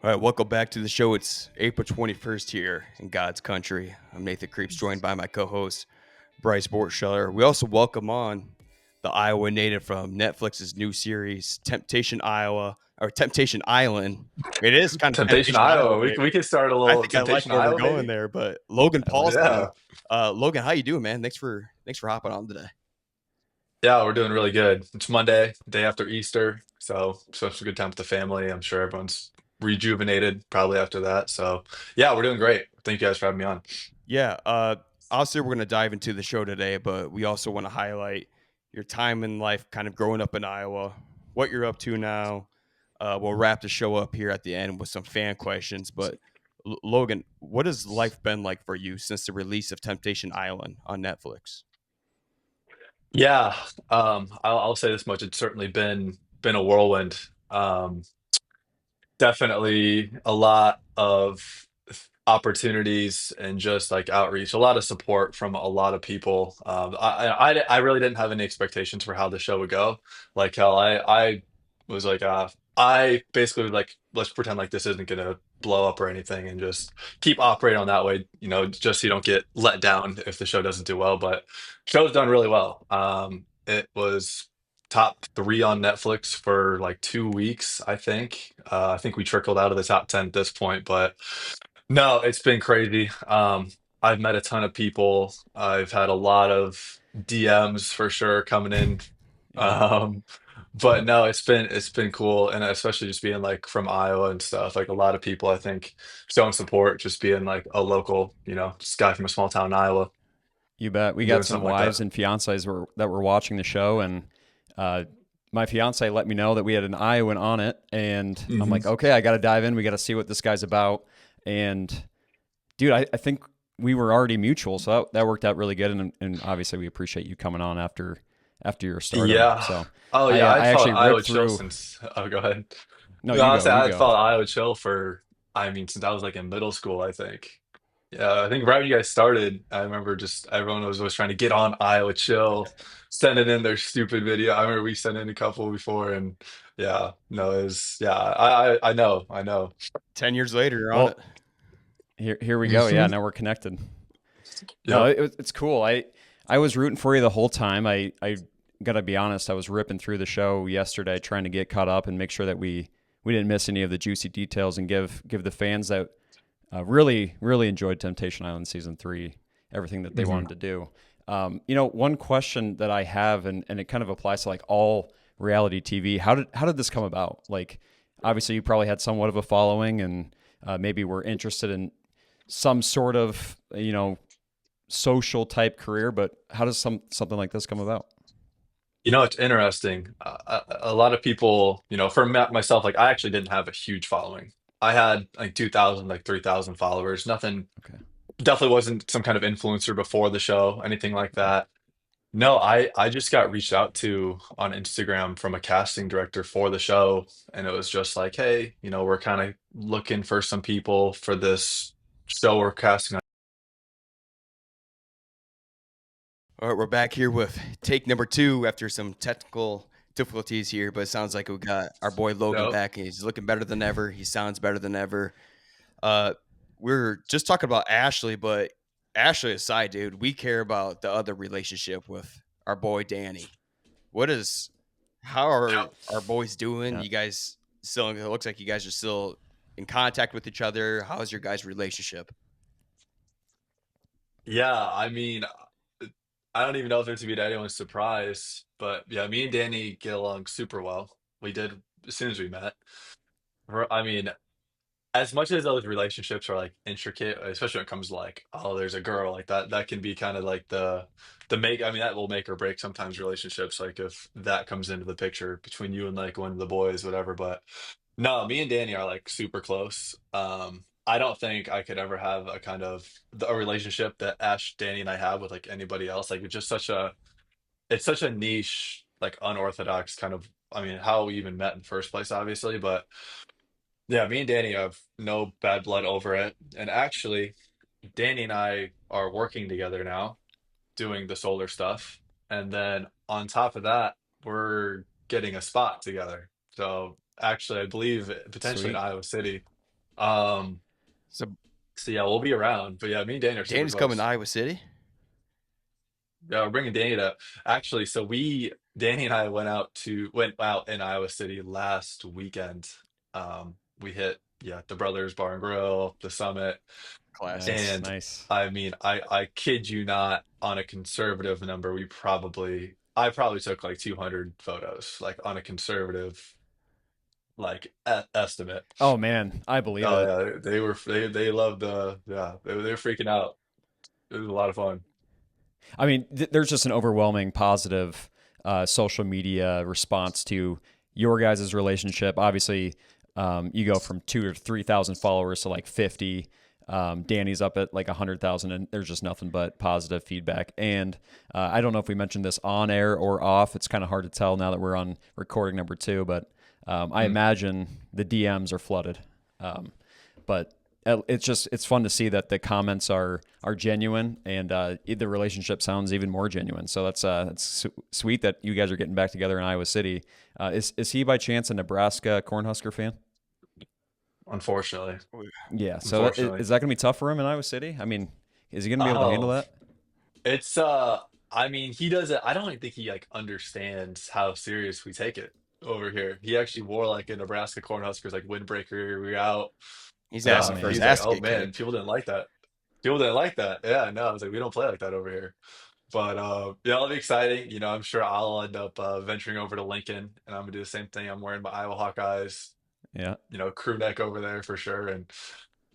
All right, welcome back to the show. It's April 21st here in God's country. I'm Nathan Creeps, joined by my co host, Bryce Bortscheller. We also welcome on the Iowa native from Netflix's new series, Temptation Iowa, or Temptation Island. It is kind of Temptation Temptation Iowa. Island. We could start a I little think I like Temptation where we're Iowa, going maybe. there, but Logan Paulsen. Yeah, Logan, how you doing, man? Thanks for hopping on today. yeah, we're doing really good. It's Monday, day after Easter, so such a good time with the family. I'm sure everyone's rejuvenated probably after that. So yeah, we're doing great. Thank you guys for having me on. Yeah, obviously we're going to dive into the show today, but we also want to highlight your time in life, kind of growing up in Iowa, what you're up to now. We'll wrap the show up here at the end with some fan questions. But Logan, what has life been like for you since the release of Temptation Island on Netflix? Yeah, I'll say this much. It's certainly been a whirlwind. Definitely a lot of opportunities and just like outreach, a lot of support from a lot of people. I really didn't have any expectations for how the show would go. Like how I was like, I basically was like, let's pretend like this isn't gonna blow up or anything, and just keep operating on that way. Just so you don't get let down if the show doesn't do well. But show's done really well. It was top three on Netflix for like 2 weeks, I think. I think we trickled out of the top 10 at this point, but no, it's been crazy. I've met a ton of people. I've had a lot of DMs for sure coming in. Yeah. Um, but no, it's been cool, and especially just being like from Iowa and stuff. Like a lot of people, I think, showing support, just being like a local, just guy from a small town in Iowa You bet. We got doing some something like that. wives and fiancés that were watching the show, and uh, my fiance let me know that we had an Iowan on it, and I'm Hmm. like, okay, I got to dive in. We got to see what this guy's about. And dude, I think we were already mutual, so that worked out really good. And obviously, we appreciate you coming on after your stardom. Yeah. So Oh I yeah, uh, I'd I followed actually Iowa ripped Chill through. since. Oh, go ahead. No, No, you honestly, go, you I'd go. followed Iowa Chill for, I mean, since I was like in middle school, I think. Yeah, I think right when you guys started, I remember just everyone was always trying to get on Iowa Chill, sending in their stupid video. I remember we sent in a couple before, and yeah, no, it was yeah. I know, I know. 10 years later, you're on it. Well, here we go. Yeah, Hmm. now we're connected. No, Yep. it's cool. I was rooting for you the whole time. I gotta be honest. I was ripping through the show yesterday, trying to get caught up and make sure that we didn't miss any of the juicy details, and give the fans that really enjoyed Temptation Island season 3 everything that they Hmm. wanted to do. One question that I have, and it kind of applies to like all reality TV. How did this come about? Like, obviously, you probably had somewhat of a following, and maybe were interested in some sort of social type career, but how does something like this come about? It's interesting. A lot of people, for myself, like I actually didn't have a huge following. I had like 2,000, like 3,000 followers. Nothing. Okay. Definitely wasn't some kind of influencer before the show, anything like that. No, I just got reached out to on Instagram from a casting director for the show, and it was just like, hey, we're kind of looking for some people for this show we're casting on. All right, we're back here with take number two after some technical difficulties here, but it sounds like we got our boy Logan Nope. back, and he's looking better than ever. He sounds better than ever. Uh, we're just talking about Ashley, but Ashley aside, dude, we care about the other relationship with our boy Danny. What is, how are Yep. our boys doing? Yeah. You guys still, it looks like you guys are still in contact with each other. How's your guys' relationship? Yeah, I mean, I don't even know if it's to be anyone's surprise, but yeah, me and Danny get along super well. We did as soon as we met. I mean, as much as those relationships are like intricate, especially when it comes to like, oh, there's a girl like that can be kind of like the make. I mean, that will make or break sometimes relationships. Like if that comes into the picture between you and like one of the boys, whatever. But no, me and Danny are like super close. I don't think I could ever have a kind of a relationship that Ash, Danny, and I have with like anybody else. Like it's such a niche, like unorthodox kind of. I mean, how we even met in the first place, obviously, but yeah, me and Danny have no bad blood over it. And actually, Danny and I are working together now, doing the solar stuff. And then on top of that, we're getting a spot together. So actually, I believe potentially in Sweet. Iowa City. Um, So so yeah, we'll be around. But yeah, me and Danny are super Danny's coming to close. Iowa City. Yeah, we're bringing Danny to actually. So Danny and I went out in Iowa City last weekend. We hit the Brothers Bar and Grill, the Summit, Classic. Nice, and nice. I mean, I kid you not, on a conservative number, I probably took like 200 photos, like on a conservative estimate. Oh man, I believe Oh it. yeah, they loved they were freaking out. It was a lot of fun. I mean, there's just an overwhelming positive social media response to your guys' relationship. Obviously, you go from 2 or 3 thousand followers to like 50. Danny's up at like 100,000, and there's just nothing but positive feedback. And I don't know if we mentioned this on air or off. It's kind of hard to tell now that we're on recording number 2, but I Mm. imagine the DMs are flooded. But it's fun to see that the comments are genuine, and the relationship sounds even more genuine. So that's sweet that you guys are getting back together in Iowa City. Is he by chance a Nebraska Cornhusker fan? Unfortunately, Yeah. So unfortunately. is that going to be tough for him in Iowa City? I mean, is he going to be able to handle Oh, that? it's I mean, he doesn't. I don't even think he like understands how serious we take it over here. He actually wore like a Nebraska Cornhuskers like windbreaker. We were out. He's Oh asking for his man. He's like, ass to "Oh get man, kicked. people didn't like that. People didn't like that." Yeah, no, I was like, "We don't play like that over here." But yeah, it'll be exciting. I'm sure I'll end up venturing over to Lincoln, and I'm gonna do the same thing. I'm wearing my Iowa Hawkeyes, Yeah. crew neck over there for sure, and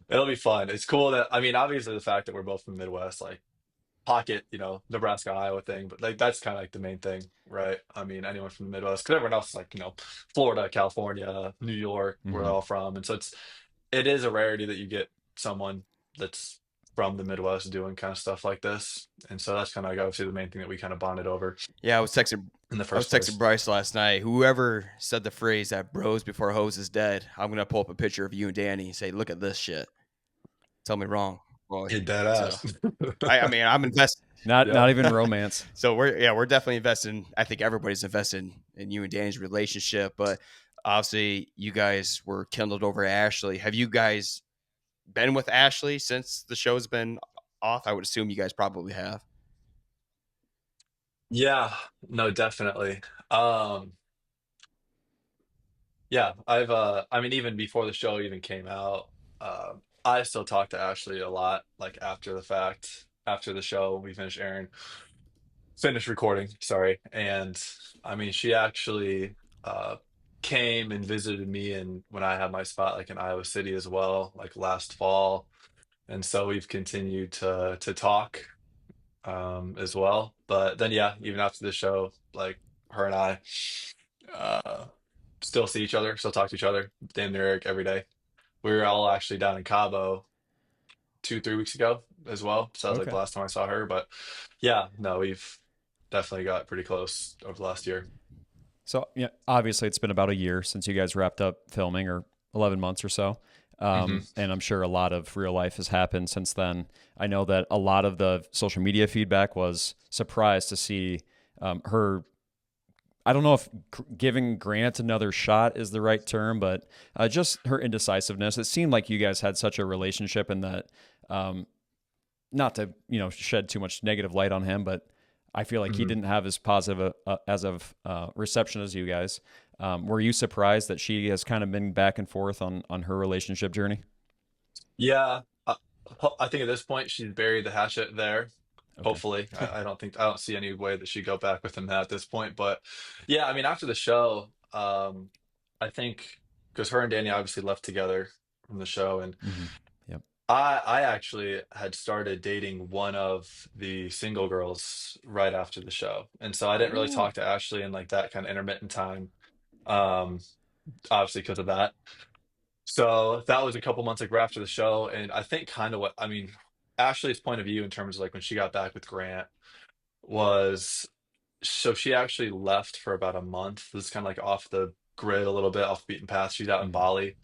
it'll be fun. It's cool that I mean, obviously the fact that we're both from the Midwest, like pocket, Nebraska, Iowa thing, but like that's kind of like the main thing, right? I mean, anyone from the Midwest, because everyone else is like, Florida, California, New York, we're Hmm. all from, and so it is a rarity that you get someone that's from the Midwest doing kind of stuff like this, and so that's kind of like obviously the main thing that we kind of bonded over Yeah, in the I was first texting place. Bryce last night. Whoever said the phrase that bros before hoes is dead, I'm gonna pull up a picture of you and Danny and say, "Look at this shit." Tell me wrong, boy. Hit that So ass. I mean, I'm invested. Yeah. Not even romance. So we're definitely invested. I think everybody's invested in you and Danny's relationship. But obviously, you guys were kindled over Ashley. Have you guys been with Ashley since the show's been off? I would assume you guys probably have. Yeah, no, definitely. Um, Yeah, I mean even before the show even came out, I still talk to Ashley a lot, like after the fact, after the show, we finished recording, sorry. And I mean she actually uh came and visited me and when I had my spot like in Iowa City as well, like last fall. And so we've continued to talk as well. But then yeah, even after the show, like her and I uh still see each other, still talk to each other, damn near every day. We were all actually down in Cabo 2, 3 weeks ago as well. So that was like the Okay. last time I saw her. But yeah, no, we've definitely got pretty close over the last year. So yeah, obviously it's been about a year since you guys wrapped up filming, or 11 months or so. Hmm. And I'm sure a lot of real life has happened since then. I know that a lot of the social media feedback was surprised to see her. I don't know if giving Grant another shot is the right term, but just her indecisiveness. It seemed like you guys had such a relationship, and that um, not to shed too much negative light on him, but I feel like he Hmm. didn't have as positive as of reception as you guys. Were you surprised that she has kind of been back and forth on her relationship journey? Yeah, I think at this point she's buried the hatchet there. Okay. Hopefully, I don't see any way that she'd go back with him at this point. But yeah, I mean, after the show, I think because her and Danny obviously left together from the show, and Hmm. Yep. I actually had started dating one of the single girls right after the show, and so I didn't really Ooh. talk to Ashley in like that kind of intermittent time, um, obviously because of that. So that was a couple months like right after the show, and I think kind of what I mean, Ashley's point of view in terms of like when she got back with Grant was so she actually left for about a month. This is kind of like off the grid a little bit, off the beaten path. She's out in Hmm. Bali.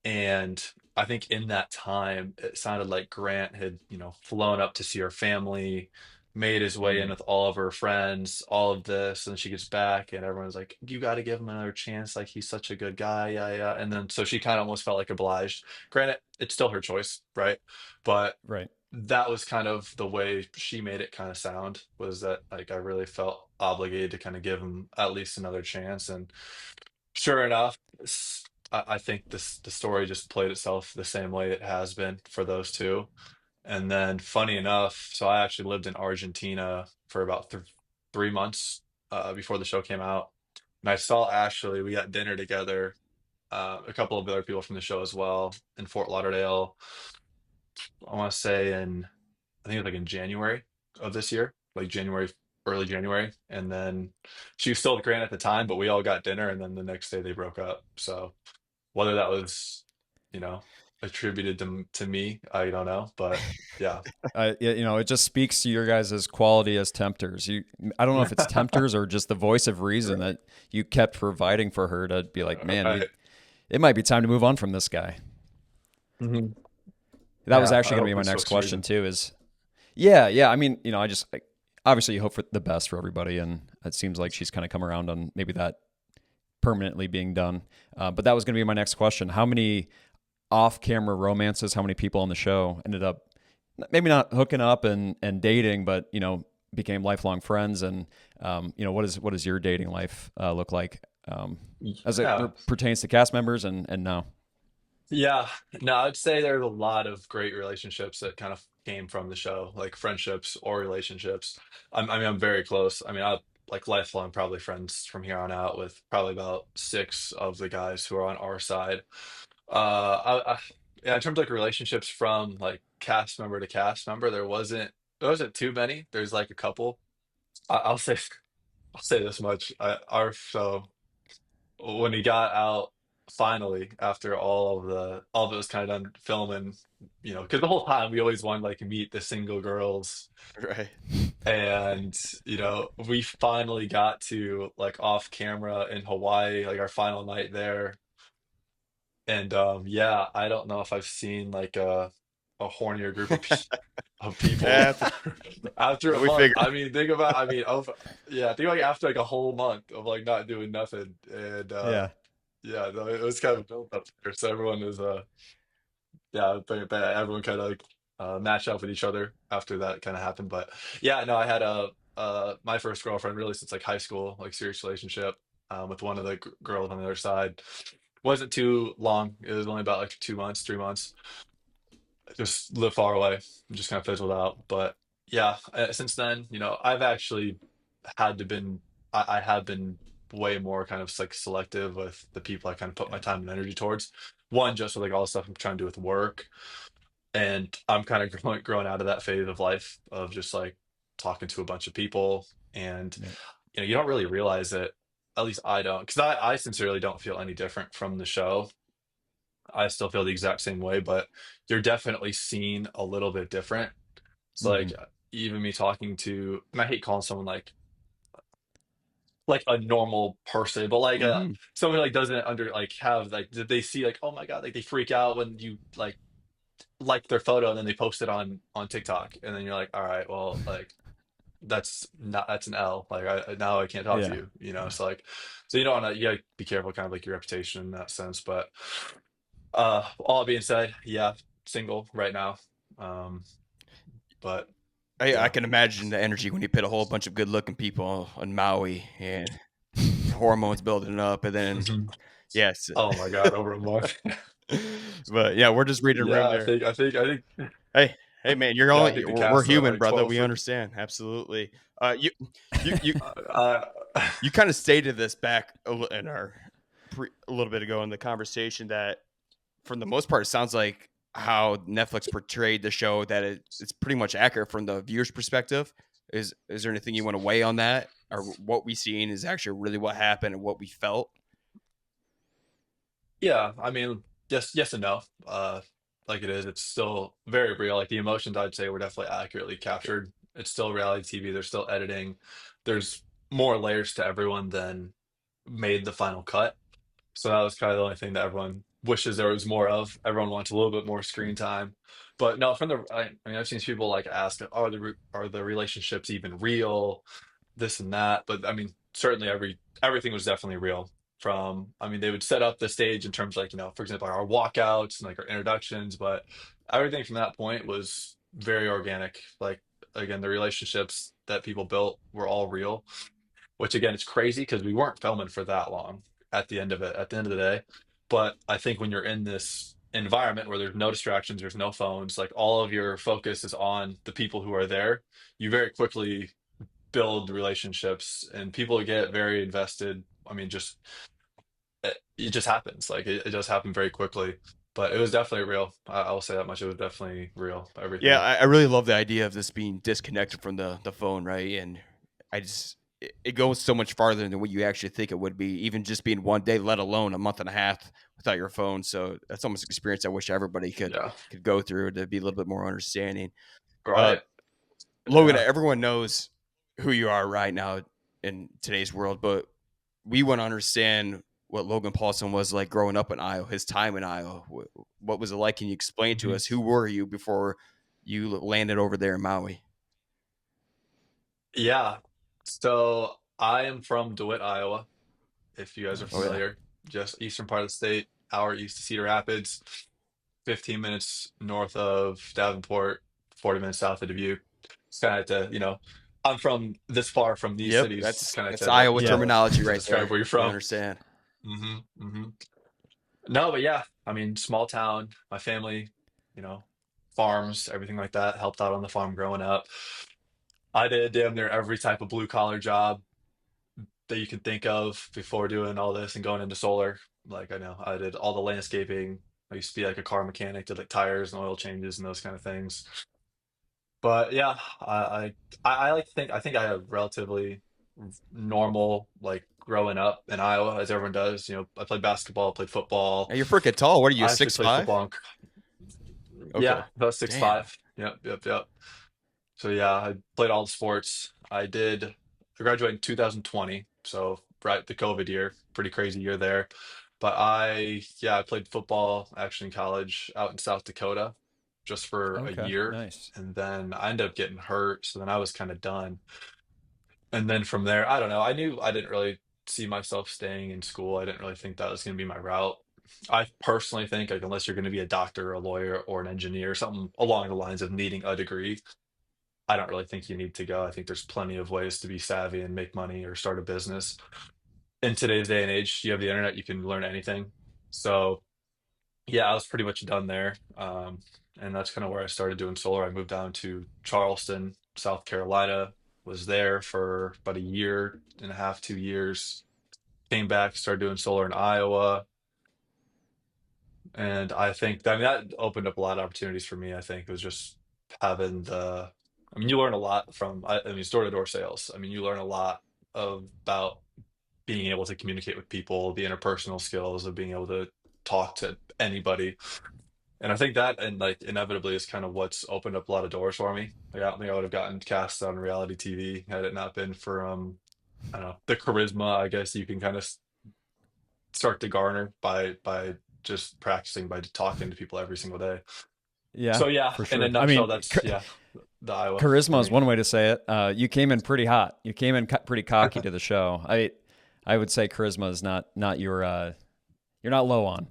And I think in that time, it sounded like Grant had, flown up to see her family, made his way in Mm, with all of her friends, all of this, and she gets back, and everyone's like, "You got to give him another chance. Like he's such a good guy, yeah, yeah." And then so she kind of almost felt like obliged. Granted, it's still her choice, right? But right. that was kind of the way she made it kind of sound, was that like I really felt obligated to kind of give him at least another chance. And sure enough, I think the story just played itself the same way it has been for those two. And then, funny enough, so I actually lived in Argentina for about 3 months before the show came out, and I saw Ashley. We got dinner together, a couple of other people from the show as well in Fort Lauderdale. I want to say I think it was like in January of this year, like January, early January. And then she was still with Grant at the time, but we all got dinner, and then the next day they broke up. So whether that was, you know, attributed to me, I don't know. But yeah. It just speaks to your guys' quality as tempters. I don't know if it's tempters or just the voice of reason Right. that you kept providing for her to be like, man, Right. it might be time to move on from this guy. Mhm. That was Yeah, I actually going to be hope my it's next what's question reason. too. Is yeah. I mean, I just obviously you hope for the best for everybody, and it seems like she's kind of come around on maybe that permanently being done. But that was going to be my next question. How many off-camera romances? How many people on the show ended up maybe not hooking up and dating, but became lifelong friends? And what does your dating life look like as it Yeah. pertains to cast members and now? Yeah. No, I'd say there's a lot of great relationships that kind of came from the show, like friendships or relationships. I mean, I'm very close. I mean, I like lifelong, probably friends from here on out with probably about six of the guys who are on our side. Yeah, in terms of like relationships from like cast member to cast member, there wasn't too many. There's like a couple. I'll say I'll say this much. Our so when he got out finally after all of it was kind of done filming, because the whole time we always wanted like meet the single girls, Right. and we finally got to like off camera in Hawaii, like our final night there. And yeah, I don't know if I've seen like a hornier group of people Yeah, after a we month. figured. I mean, think about, I mean, yeah, think like after like a whole month of like not doing nothing. And Yeah. yeah, no, it was kind of built up there. So everyone is yeah, but everyone kind of like matched up with each other after that kind of happened. But yeah, no, I had a my first girlfriend really since like high school, like serious relationship with one of the girls on the other side. Wasn't too long. It was only about like 2 months, 3 months. Just lived far away, just kind of fizzled out. But yeah, since then, I've actually had to been I have been way more kind of like selective with the people I kind of put my Yeah. time and energy towards. One, just with like all the stuff I'm trying to do with work, and I'm kind of growing out of that phase of life of just like talking to a bunch of people, and Yeah. you don't really realize it. At least I don't, because I sincerely don't feel any different from the show. I still feel the exact same way, but you're definitely seen a little bit different. It's like Hmm. even me talking to, and I hate calling someone like a normal person, but like Hmm. someone like doesn't under like have like did they see like, oh my God, like they freak out when you like their photo and then they post it on TikTok, and then you're like, all right, well, like that's an L. Like now I can't talk to Yeah. you, so like, so you don't want to, you gotta be careful kind of like your reputation in that sense. But all being said, yeah, single right now. Um, but I yeah. can imagine the energy when you put a whole bunch of good-looking people on Maui and hormones building up, and then Mhm. yes, Oh my God, over a month. but yeah, we're just reading Yeah, room I there. think I think I think Hey, hey, man, you're yeah, I only think the we're cast are human, like brother. 12 We for understand absolutely. You you you uh, you kind of stated this back in our a little bit ago in the conversation that for the most part, it sounds like how Netflix portrayed the show that it's pretty much accurate from the viewer's perspective. Is there anything you want to weigh on that, or what we seen is actually really what happened and what we felt? yeah, I mean, yes and no. Like it is, it's still very real. Like the emotions I'd say were definitely accurately captured. It's still reality TV. There's still editing. There's more layers to everyone than made the final cut. So that was kind of the only thing that everyone wishes there was more of. Everyone wants a little bit more screen time. But no, I mean, I've seen people like ask, are the relationships even real? This and that. But I mean, certainly everything was definitely real. From, I mean, they would set up the stage in terms like, for example, our walkouts and like our introductions, but everything from that point was very organic. Like, again, the relationships that people built were all real, which again, it's crazy because we weren't filming for that long at the end of it, at the end of the day. But I think when you're in this environment where there's no distractions, there's no phones, like all of your focus is on the people who are there, you very quickly build relationships and people get very invested. I mean, it just happens. Like it does happen very quickly. But it was definitely real. I will say that much. It was definitely real. Yeah, Everything. I really love the idea of this being disconnected from the phone, right? And I just it goes so much farther than what you actually think it would be, even just being one day, let alone a month and a half without your phone. So that's almost an experience I wish everybody Yeah. could go through to be a little bit more understanding. Uh, Right. Logan, Yeah. everyone knows who you are right now in today's world, but we want to understand what Logan Paulsen was like growing up in Iowa, his time in Iowa. What was it like? Can you explain to Mhm. us who were you before you landed over there in Maui? Yeah. So I am from DeWitt, Iowa, if you guys are Oh Nice. yeah. familiar. Just eastern part of the state, hour east of Cedar Rapids, 15 minutes north of Davenport, 40 minutes south of Dubuque. It's kind of I'm from this far from these Yep, cities, kind of that's Iowa Yeah. terminology to right describe there. where you're We from. understand. hmm hmm No, but yeah, I mean, small town, my family, you know, farms, everything like that, helped out on the farm growing up. I did damn near every type of blue collar job that you can think of before doing all this and going into solar. Like I know I did all the landscaping. I used to be like a car mechanic, did like tires and oil changes and those kind of things. But yeah, I like to think I think I had relatively normal like growing up in Iowa as everyone does. I played basketball, played football. Now you're freaking tall. What are you, I actually six played five? football. Okay. Yeah, about six Damn. five. Yep, yep, yep. So yeah, I played all the sports. I graduated in 2020, so right the COVID year, pretty crazy year there. But I played football actually in college out in South Dakota just for a Okay. year, Nice. and then I ended up getting hurt, so then I was kind of done. And then from there, I don't know. I knew I didn't really see myself staying in school. I didn't really think that was going to be my route. I personally think like unless you're going to be a doctor, a lawyer, or an engineer, something along the lines of needing a degree, I don't really think you need to go. I think there's plenty of ways to be savvy and make money or start a business. In today's day and age, you have the internet, you can learn anything. So yeah, I was pretty much done there. And that's kind of where I started doing solar. I moved down to Charleston, South Carolina, was there for about a year and a half, 2 years. Came back, started doing solar in Iowa. And I think that, I mean, that opened up a lot of opportunities for me. I think it was just having I mean, you learn a lot from, I mean, door to door sales. I mean, you learn a lot about being able to communicate with people, the interpersonal skills of being able to talk to anybody. And I think that, and like inevitably, is kind of what's opened up a lot of doors for me. Like, I don't think I would have gotten cast on reality TV had it not been for, I don't know, the charisma, I guess you can kind of start to garner by just practicing by talking to people every single day. Yeah, So yeah, for in a sure. I nutshell, mean, that's yeah, the Iowa for charisma is me. one way to say it. You came in pretty hot. You came in pretty cocky to the show. I would say charisma is not your you're not low on.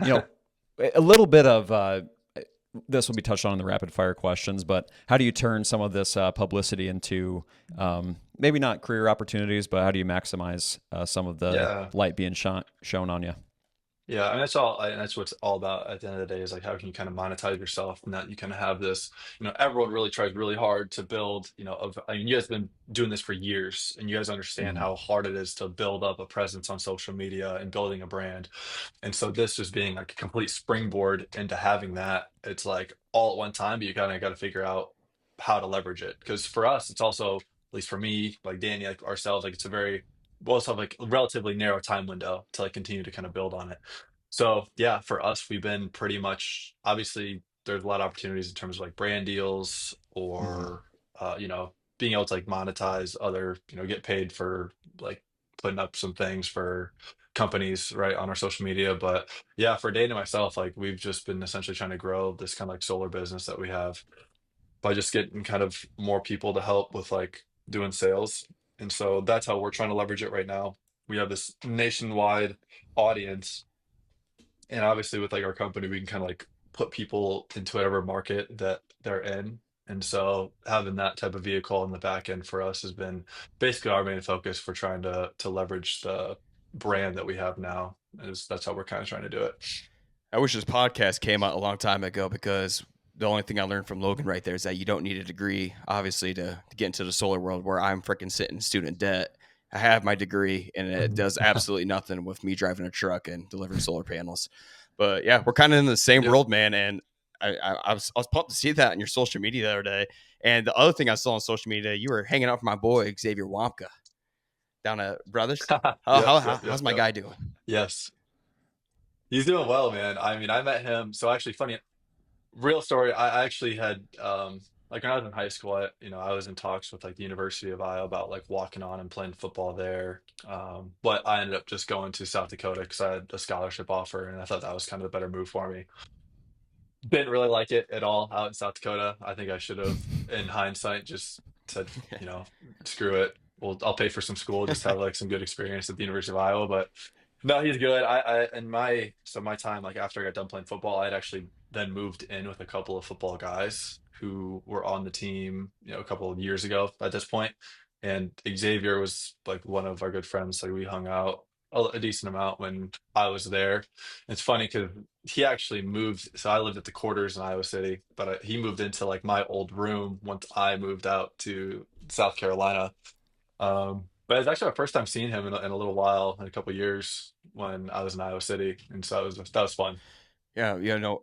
You know, a little bit of this will be touched on in the rapid fire questions, but how do you turn some of this publicity into maybe not career opportunities, but how do you maximize some of the Yeah. light being shown on you? Yeah, and that's what's all about at the end of the day is like how can you kind of monetize yourself and that you kind of have this, everyone really tries really hard to build, I mean, you guys have been doing this for years and you guys understand Hmm. how hard it is to build up a presence on social media and building a brand. And so this just being like a complete springboard into having that, it's like all at one time, but you kind of got to figure out how to leverage it. Because for us, it's also, at least for me, like Danny, like ourselves, like it's a very, well, it's like a relatively narrow time window to like continue to kind of build on it. So yeah, for us, we've been pretty much obviously there's a lot of opportunities in terms of like brand deals Hmm. or being able to like monetize other, get paid for like putting up some things for companies, right, on our social media. But yeah, for Dane and myself, like we've just been essentially trying to grow this kind of like solar business that we have by just getting kind of more people to help with like doing sales. And so that's how we're trying to leverage it right now. We have this nationwide audience, and obviously with like our company, we can kind of like put people into whatever market that they're in. And so having that type of vehicle in the back end for us has been basically our main focus for trying to leverage the brand that we have now. Is that's how we're kind of trying to do it. I wish this podcast came out a long time ago, because the only thing I learned from Logan right there is that you don't need a degree, obviously, to get into the solar world, where I'm freaking sitting in student debt. I have my degree, and it does absolutely nothing with me driving a truck and delivering solar panels. But yeah, we're kind of in the same Yep. world, man. And I was pumped to see that on your social media the other day. And the other thing I saw on social media, you were hanging out with my boy Xavier Wamka down at Brothers. How's my guy doing? Yes. He's doing well, man. I mean, I met him. So actually, funny real story. I actually had like when I was in high school, I was in talks with like the University of Iowa about like walking on and playing football there. But I ended up just going to South Dakota because I had a scholarship offer, and I thought that was kind of the better move for me. Didn't really like it at all out in South Dakota. I think I should have, in hindsight, just said, screw it. Well, I'll pay for some school, just have like some good experience at the University of Iowa. But no, he's good. My time, like after I got done playing football, I'd actually then moved in with a couple of football guys who were on the team, a couple of years ago at this point. And Xavier was like one of our good friends. Like we hung out a decent amount when I was there. It's funny because he actually moved. So I lived at the quarters in Iowa City, but he moved into like my old room once I moved out to South Carolina. But it's actually my first time seeing him in a little while, in a couple of years when I was in Iowa City, and so that was fun. Yeah,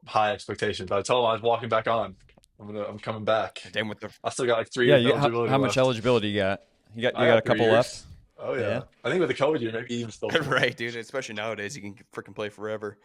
High expectations. But I told him I was walking back on. I'm coming back. damn with the I still got like 3 years Yeah, of eligibility how much left. eligibility you got? You I got a got 3 couple left. years. Oh yeah. Yeah. I think with the COVID year, maybe even still. right, dude. Especially nowadays, you can freaking play forever.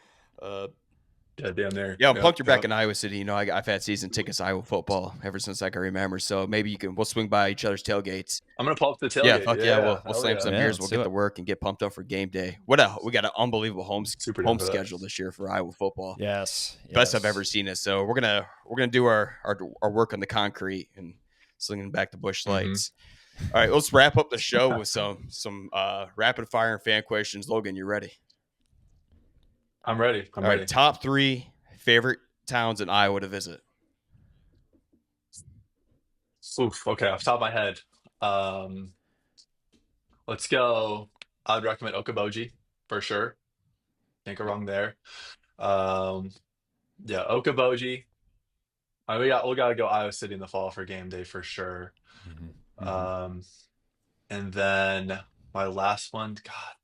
Yeah, damn there. Yeah, I'm pumped you're back Yep. in Iowa City. I've had season tickets to Iowa football ever since I can remember. So maybe we'll swing by each other's tailgates. I'm gonna pull up the Yeah, tailgate. fuck yeah. We'll Hell slam yeah. some Yeah, beers. let's We'll do get it. to work and get pumped up for game day. We got an unbelievable home Super down for that. schedule this year for Iowa football. Yes. Best I've ever seen it. So we're gonna do our work on the concrete and slinging back the bush lights. All right, let's wrap up the show with some rapid fire and fan questions. Logan, you ready? I'm ready. I'm All ready. right, top 3 favorite towns in Iowa to visit. Oof. Okay, off the top of my head, um, let's go. I'd recommend Okoboji for sure. Can't go wrong there. Um, yeah, Okoboji. We gotta go Iowa City in the fall for game day for sure. Um, and then my last one, God,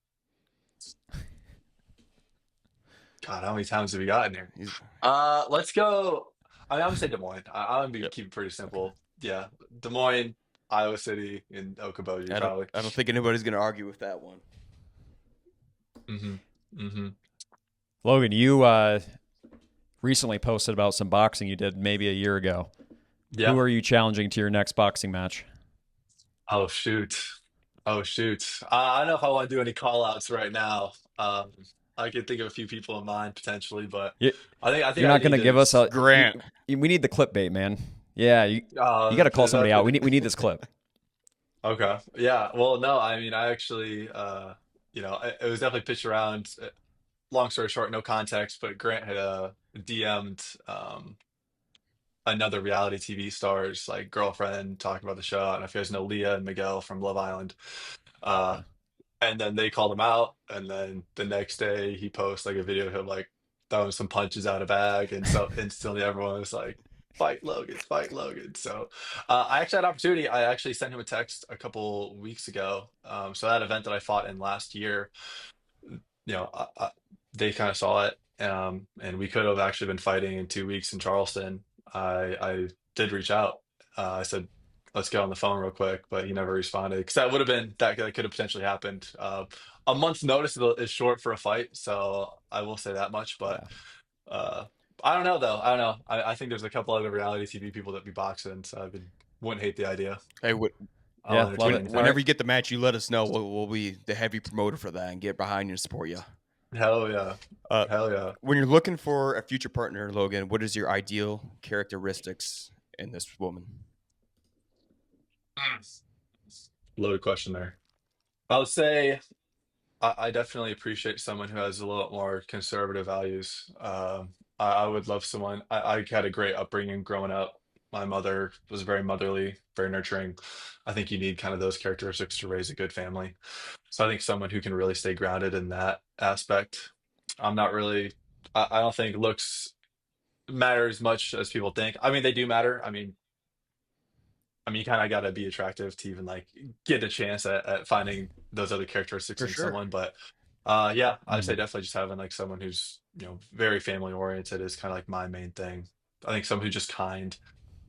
how many times have we gotten here? Let's go. I'm gonna say Des Moines. I'm gonna keep it pretty simple. Yeah, Des Moines, Iowa City, and Okoboji probably. I don't think anybody's gonna argue with that one. Mm-hmm. Mm-hmm. Logan, you recently posted about some boxing you did maybe a year ago. Yeah. Who are you challenging to your next boxing match? Oh shoot. Oh shoot. I don't know if I want to do any call outs right now. I could think of a few people in mind potentially, but You, I think you're I not going to need give us a Grant. we need the clipbait, man. Yeah, you got to call somebody out. We need this clip. Okay. Yeah. Well, no, I mean, I actually, it was definitely pitched around. Long story short, no context, but Grant had DM'd another reality TV star's like girlfriend talking about the show. I don't know if you guys know Leah and Miguel from Love Island. Uh, and then they called him out, and then the next day he posts like a video of him like throwing some punches out of bag, and so instantly everyone was like, fight Logan, fight Logan. So I actually had an opportunity. I actually sent him a text a couple weeks ago. So that event that I fought in last year, they kind of saw it, and we could have actually been fighting in 2 weeks in Charleston. I did reach out. I said, let's get on the phone real quick, but he never responded because that could have potentially happened. A month's notice is short for a fight, so I will say that much. But I don't know though. I don't know. I think there's a couple other reality TV people that be boxing, so wouldn't hate the idea. Hey, I'll love entertain it. anything. Whenever you get the match, you let us know. We'll be the heavy promoter for that and get behind you and support you. Hell yeah. Uh, Hell yeah. When you're looking for a future partner, Logan, what is your ideal characteristics in this woman? Loaded question there. I would say I definitely appreciate someone who has a little more conservative values. I would love someone. I had a great upbringing growing up. My mother was very motherly, very nurturing. I think you need kind of those characteristics to raise a good family. So I think someone who can really stay grounded in that aspect. I'm not really, I don't think looks matter as much as people think. I mean, they do matter. I mean, you kind of got to be attractive to even like get a chance at finding those other characteristics For in sure. someone. But yeah, I'd say definitely just having like someone who's very family oriented is kind of like my main thing. I think someone who's just kind.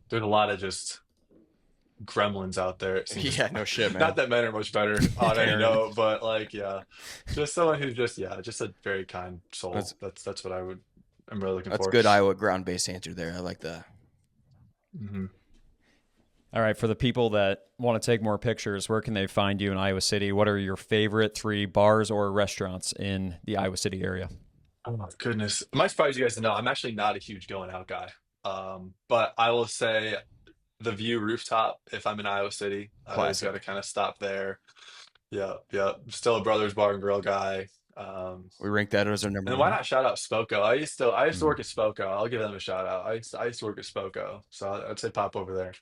There's a lot of just gremlins out there. It seems Yeah, no shit, man. not that men are much better on any Karen. note, but like yeah, just someone who's just just a very kind soul. That's- That's what I'm really looking That's for. good Iowa ground-based answer there. I like that. Mhm. All right, for the people that want to take more pictures, where can they find you in Iowa City? What are your favorite 3 bars or restaurants in the Iowa City area? Oh my goodness. I might surprise you guys to know I'm actually not a huge going out guy. But I will say the View rooftop if I'm in Iowa City. I always Classic. got to kind of stop there. Yeah, yeah. Still a Brothers Bar and Grill guy. We rank that as our number And one. why not shout out Spoko? I used to work at Spoko. I'll give them a shout out. I used to work at Spoko. So I'd say pop over there.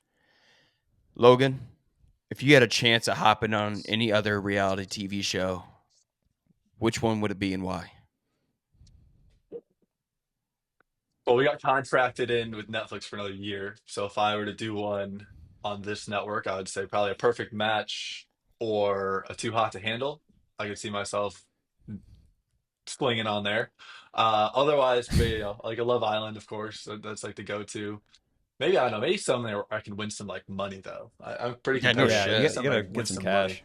Logan, if you had a chance of hopping on any other reality TV show, which one would it be and why? Well, we got contracted in with Netflix for another year. So if I were to do one on this network, I would say probably A Perfect Match or a Too Hot to Handle. I could see myself slinging on there. Otherwise, but, like a Love Island, of course. That's like the go-to. Maybe I don't know. Maybe something where I can win some like money though. I'm pretty Yeah, no competitive. shit. Maybe You something I gotta can get win some some cash. money.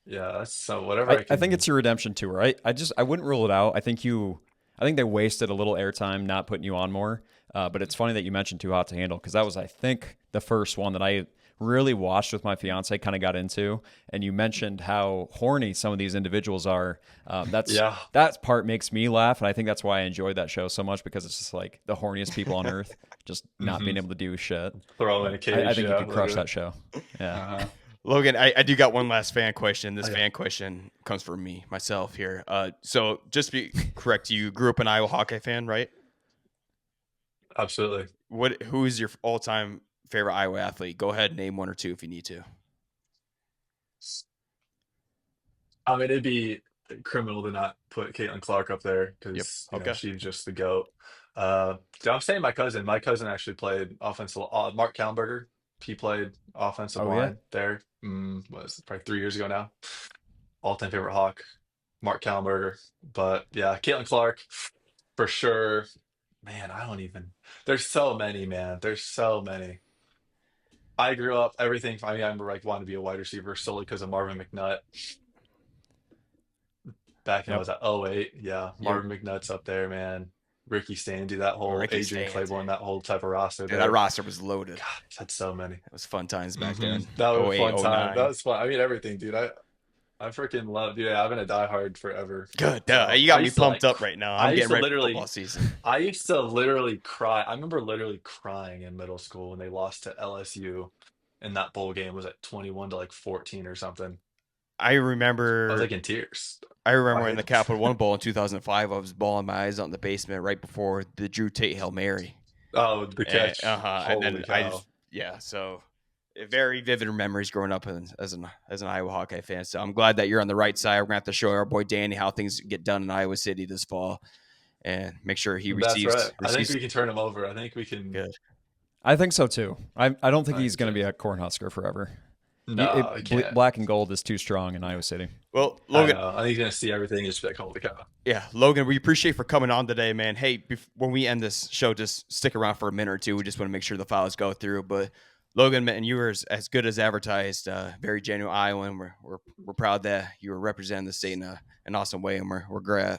Yeah, that's so whatever I, I I think can. it's your redemption tour. I wouldn't rule it out. I think they wasted a little airtime not putting you on more. But it's funny that you mentioned Too Hot to Handle because that was, I think, the first one that I really watched with my fiance, kind of got into. And you mentioned how horny some of these individuals are. Yeah. That part makes me laugh, and I think that's why I enjoyed that show so much because it's just like the horniest people on earth, just not being able to do shit. Throw them in a But cage. I think you Yeah, could crush literally. that show. Yeah. Uh-huh. Logan, I do got one last fan question. This Okay. fan question comes from me, myself here. So just to be correct, you grew up an Iowa Hawkeye fan, right? Absolutely. Who is your all-time favorite Iowa athlete? Go ahead, name 1 or 2 if you need to. I mean, it'd be criminal to not put Caitlin Clark up there because Okay. she's just the goat. I'm saying my cousin. My cousin actually played offensive. Mark Kallenberger. He played offensive Oh, yeah? line there. Was it probably 3 years ago now. All-time favorite Hawk, Mark Kallenberger. But yeah, Caitlin Clark for sure. Man, I don't even. There's so many, man. There's so many. I grew up everything. I remember like wanting to be a wide receiver solely because of Marvin McNutt. Back in Yep. was at '08. Yeah, Marvin McNutt's up there, man. Ricky Stanley, that whole Ricky Adrian Stanley. Claiborne, that whole type of roster Dude, there. that roster was loaded. God, had so many. It was fun times back then. That was a 08, fun time. 09. That was fun. I mean, everything, dude. I freaking love. Dude, I've been a diehard forever. Good. So, You got I me used to, pumped like, up right now. I I'm used getting to ready for literally- football season. I used to literally cry. I remember literally crying in middle school when they lost to LSU, and that bowl game was at 21 to like 14 or something. I remember. I was like in tears. I remember I in the hate- Capital One Bowl in 2005, I was bawling my eyes out in the basement right before the Drew Tate Hail Mary. Oh, the catch! And Holy then cow! so very vivid memories growing up as an Iowa Hawkeye fan. So I'm glad that you're on the right side. We're gonna have to show our boy Danny how things get done in Iowa City this fall, and make sure he That's receives. right. I think we can turn him over. I think we can. Good. I think so too. I don't think I he's think going to so. be a Cornhusker forever. No, I can't. Black and gold is too strong in Iowa City. Well, I Logan, know. I think he's gonna see everything and just be like, holy cow. yeah, Logan, we appreciate you for coming on today, man. Hey, when we end this show, just stick around for a minute or two. We just want to make sure the files go through. But Logan, man, you were as good as advertised. Very genuine Iowan. We're proud that you were representing the state in an awesome way, and we're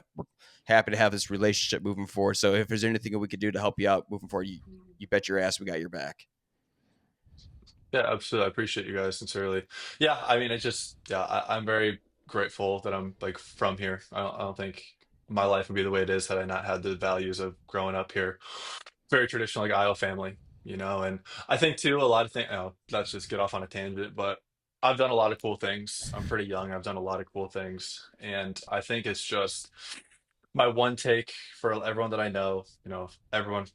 happy to have this relationship moving forward. So if there's anything that we could do to help you out moving forward, you bet your ass we got your back. Yeah, absolutely. I appreciate you guys sincerely. Yeah, I mean, I'm very grateful that I'm like from here. I don't think my life would be the way it is had I not had the values of growing up here. Very traditional, like Iowa family, and I think too, a lot of things, let's just get off on a tangent, but I've done a lot of cool things. I'm pretty young. I've done a lot of cool things. And I think it's just my one take for everyone that I know, everyone,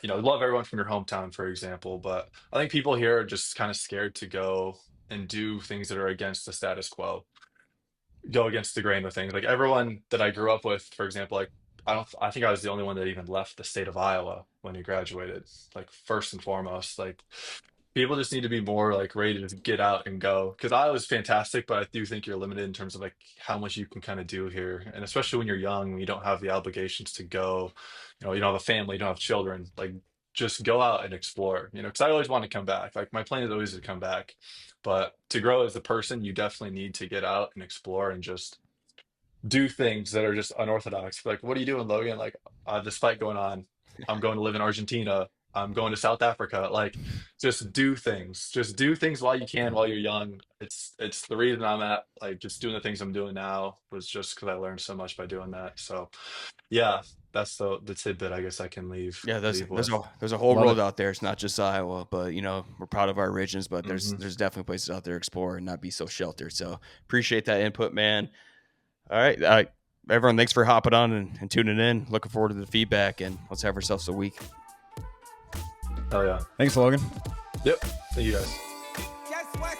love everyone from your hometown, for example. But I think people here are just kind of scared to go and do things that are against the status quo, go against the grain of things. Like everyone that I grew up with, for example, like I think I was the only one that even left the state of Iowa when he graduated. Like first and foremost, like people just need to be more like ready to just get out and go. Because Iowa's fantastic, but I do think you're limited in terms of like how much you can kind of do here. And especially when you're young, you don't have the obligations to go, you don't have a family, you don't have children. Like just go out and explore, because I always want to come back. Like my plan is always to come back. But to grow as a person, you definitely need to get out and explore and just do things that are just unorthodox. Like, what are you doing, Logan? Like, this fight going on. I'm going to live in Argentina. I'm going to South Africa. Like, just do things. Just do things while you can, while you're young. It's the reason I'm at like just doing the things I'm doing now was just because I learned so much by doing that. So, yeah, that's the tidbit I guess I can leave Yeah, there's leave there's with. a there's a whole Love world it. out there. It's not just Iowa, but we're proud of our regions. But there's Hmm. there's definitely places out there to explore and not be so sheltered. So appreciate that input, man. All right, everyone, thanks for hopping on and tuning in. Looking forward to the feedback, and let's have ourselves a week. Oh yeah. Thanks, Logan. Yep. Thank you guys. Guess what?